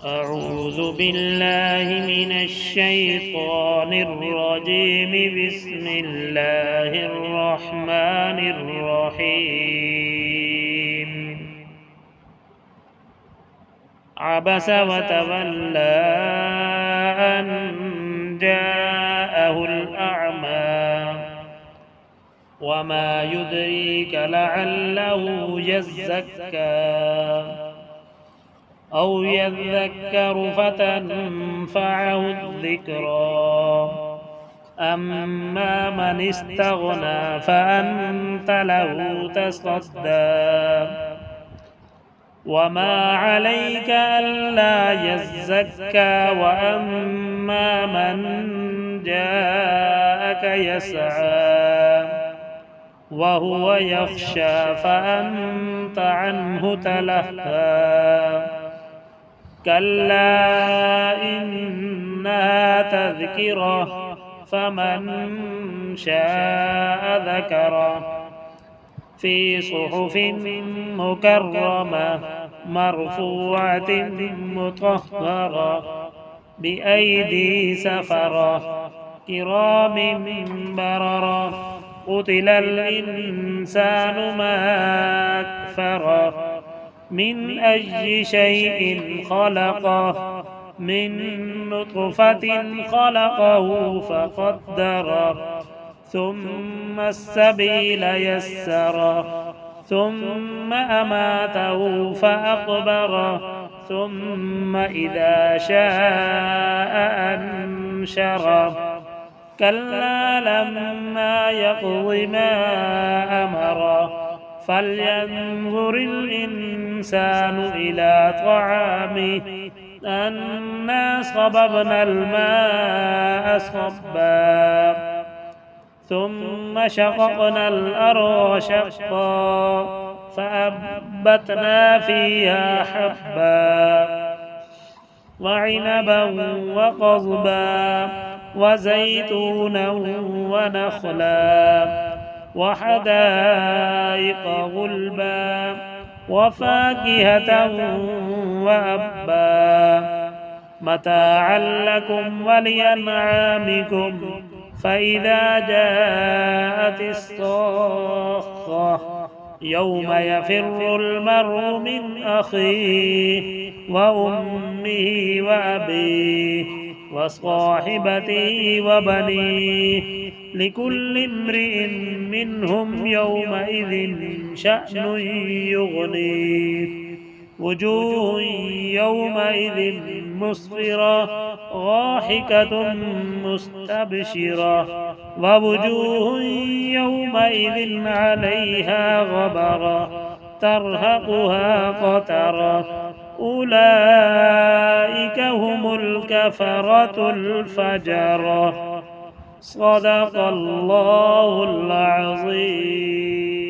أعوذ بالله من الشيطان الرجيم. بسم الله الرحمن الرحيم. عبس وتولى أن جاءه الأعمى وما يدريك لعله يزكى أو يذكر فتنفعه الذكرى. أما من استغنى فأنت له تصدى وما عليك ألا يزكى. وأما من جاءك يسعى وهو يخشى فأنت عنه تلهى. كلا إنها تذكرة فمن شاء ذكره في صحف مكرمة مرفوعة مطهرة بأيدي سفرة كرام بررة. قتل الإنسان ما أكفره من أي شيء خلقه من نطفة خلقه فقدره ثم السبيل يسره ثم أماته فأقبره ثم إذا شاء أنشره. كلا لما يقض ما أمره فلينظر الإنسان إلى طعامه أنا صببنا الماء صبا ثم شققنا الأرض شقا فأنبتنا فيها حبا وعنبا وقضبا وزيتونا ونخلا وحدائق غلبا وفاكهة وأبا متاعا لكم ولأنعامكم. فإذا جاءت الصاخة يوم يفر المرء من أخيه وأمه وأبيه وصاحبته وبنيه لكل امرئ منهم يومئذ شأن يغنيه. وجوه يومئذ مسفرة ضاحكة مستبشرة ووجوه يومئذ عليها غبرة ترهقها قترة. أولئك هم الكفرة الفجرة. صدق الله العظيم.